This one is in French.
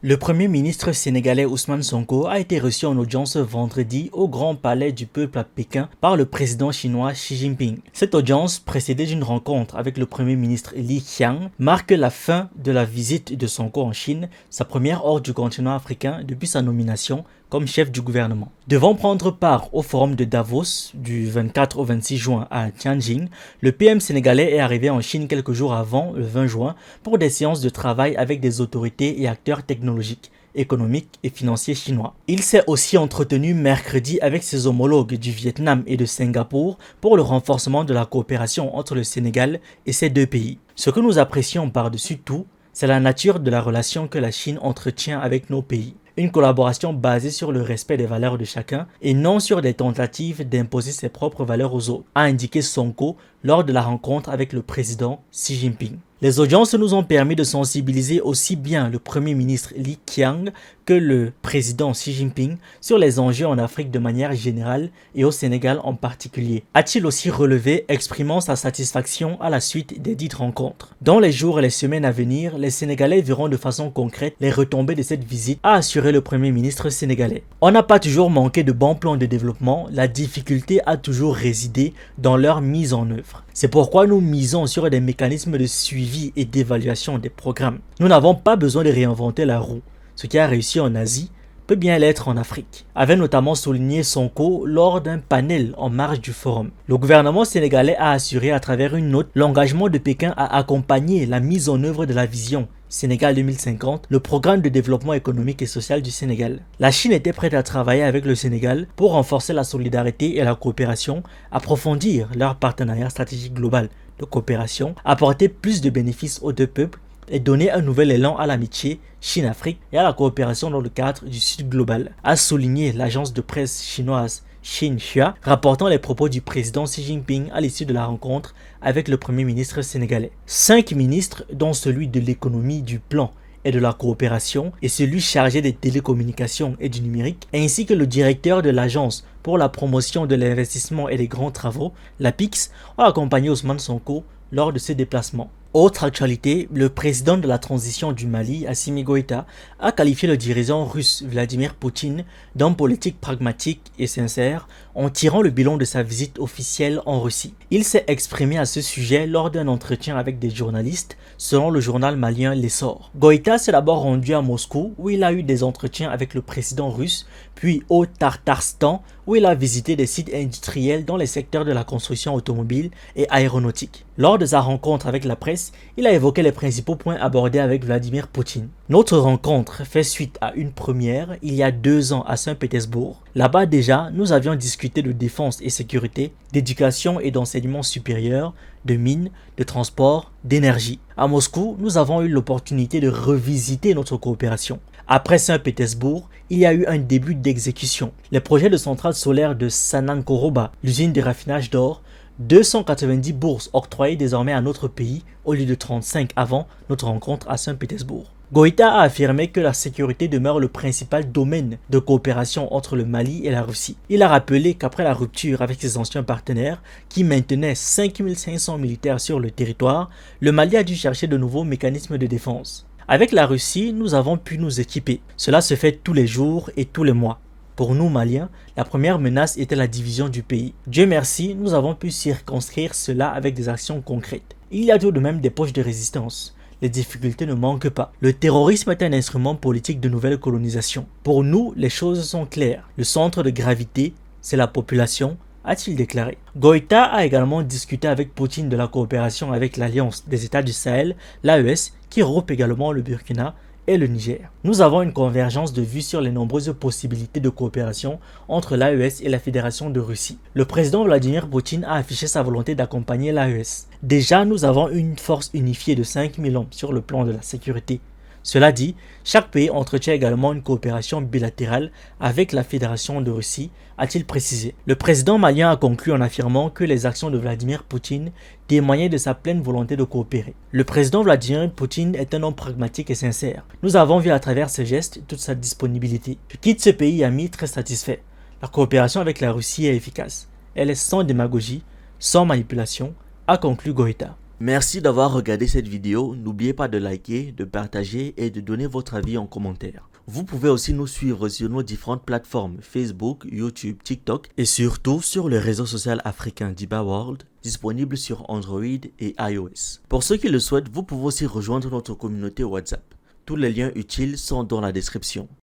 Le Premier ministre sénégalais Ousmane Sonko a été reçu en audience vendredi au Grand Palais du Peuple à Pékin par le président chinois Xi Jinping. Cette audience, précédée d'une rencontre avec le Premier ministre Li Qiang, marque la fin de la visite de Sonko en Chine, sa première hors du continent africain depuis sa nomination comme chef du gouvernement. Devant prendre part au forum de Davos du 24 au 26 juin à Tianjin, le PM sénégalais est arrivé en Chine quelques jours avant, le 20 juin, pour des séances de travail avec des autorités et acteurs technologiques, économiques et financiers chinois. Il s'est aussi entretenu mercredi avec ses homologues du Vietnam et de Singapour pour le renforcement de la coopération entre le Sénégal et ces deux pays. Ce que nous apprécions par-dessus tout, c'est la nature de la relation que la Chine entretient avec nos pays. Une collaboration basée sur le respect des valeurs de chacun et non sur des tentatives d'imposer ses propres valeurs aux autres, a indiqué Sonko lors de la rencontre avec le président Xi Jinping. Les audiences nous ont permis de sensibiliser aussi bien le Premier ministre Li Qiang que le président Xi Jinping sur les enjeux en Afrique de manière générale et au Sénégal en particulier, a-t-il aussi relevé, exprimant sa satisfaction à la suite des dites rencontres. Dans les jours et les semaines à venir, les Sénégalais verront de façon concrète les retombées de cette visite, a assuré le Premier ministre sénégalais. On n'a pas toujours manqué de bons plans de développement, la difficulté a toujours résidé dans leur mise en œuvre. C'est pourquoi nous misons sur des mécanismes de suivi et d'évaluation des programmes. Nous n'avons pas besoin de réinventer la roue. Ce qui a réussi en Asie peut bien l'être en Afrique, avait notamment souligné Sonko lors d'un panel en marge du forum. Le gouvernement sénégalais a assuré à travers une note l'engagement de Pékin à accompagner la mise en œuvre de la vision Sénégal 2050, le programme de développement économique et social du Sénégal. La Chine était prête à travailler avec le Sénégal pour renforcer la solidarité et la coopération, approfondir leur partenariat stratégique global de coopération, apporter plus de bénéfices aux deux peuples et donner un nouvel élan à l'amitié Chine-Afrique et à la coopération dans le cadre du Sud global, a souligné l'agence de presse chinoise Xinhua, rapportant les propos du président Xi Jinping à l'issue de la rencontre avec le Premier ministre sénégalais. 5 ministres, dont celui de l'économie, du plan et de la coopération et celui chargé des télécommunications et du numérique, ainsi que le directeur de l'agence pour la promotion de l'investissement et des grands travaux, l'APIX, ont accompagné Ousmane Sonko lors de ses déplacements. Autre actualité, le président de la transition du Mali, Assimi Goïta, a qualifié le dirigeant russe Vladimir Poutine d'homme politique pragmatique et sincère en tirant le bilan de sa visite officielle en Russie. Il s'est exprimé à ce sujet lors d'un entretien avec des journalistes, selon le journal malien L'Essor. Goïta s'est d'abord rendu à Moscou où il a eu des entretiens avec le président russe, puis au Tartarstan où il a visité des sites industriels dans les secteurs de la construction automobile et aéronautique. Lors de sa rencontre avec la presse, il a évoqué les principaux points abordés avec Vladimir Poutine. Notre rencontre fait suite à une première il y a 2 ans à Saint-Pétersbourg. Là-bas déjà, nous avions discuté de défense et sécurité, d'éducation et d'enseignement supérieur, de mines, de transport, d'énergie. À Moscou, nous avons eu l'opportunité de revisiter notre coopération. Après Saint-Pétersbourg, il y a eu un début d'exécution. Les projets de centrale solaire de Sanankoroba, l'usine de raffinage d'or, 290 bourses octroyées désormais à notre pays au lieu de 35 avant notre rencontre à Saint-Pétersbourg. Goïta a affirmé que la sécurité demeure le principal domaine de coopération entre le Mali et la Russie. Il a rappelé qu'après la rupture avec ses anciens partenaires, qui maintenaient 5500 militaires sur le territoire, le Mali a dû chercher de nouveaux mécanismes de défense. Avec la Russie, nous avons pu nous équiper. Cela se fait tous les jours et tous les mois. Pour nous, Maliens, la première menace était la division du pays. Dieu merci, nous avons pu circonscrire cela avec des actions concrètes. Il y a tout de même des poches de résistance. Les difficultés ne manquent pas. Le terrorisme est un instrument politique de nouvelle colonisation. Pour nous, les choses sont claires. Le centre de gravité, c'est la population, a-t-il déclaré. Goïta a également discuté avec Poutine de la coopération avec l'Alliance des États du Sahel, l'AES, qui regroupe également le Burkina et le Niger. Nous avons une convergence de vues sur les nombreuses possibilités de coopération entre l'AES et la Fédération de Russie. Le président Vladimir Poutine a affiché sa volonté d'accompagner l'AES. Déjà, nous avons une force unifiée de 5000 hommes sur le plan de la sécurité. Cela dit, chaque pays entretient également une coopération bilatérale avec la Fédération de Russie, a-t-il précisé. Le président malien a conclu en affirmant que les actions de Vladimir Poutine témoignaient de sa pleine volonté de coopérer. Le président Vladimir Poutine est un homme pragmatique et sincère. Nous avons vu à travers ses gestes toute sa disponibilité. Je quitte ce pays ami très satisfait. La coopération avec la Russie est efficace. Elle est sans démagogie, sans manipulation, a conclu Goïta. Merci d'avoir regardé cette vidéo. N'oubliez pas de liker, de partager et de donner votre avis en commentaire. Vous pouvez aussi nous suivre sur nos différentes plateformes Facebook, YouTube, TikTok et surtout sur le réseau social africain Diba World, disponible sur Android et iOS. Pour ceux qui le souhaitent, vous pouvez aussi rejoindre notre communauté WhatsApp. Tous les liens utiles sont dans la description.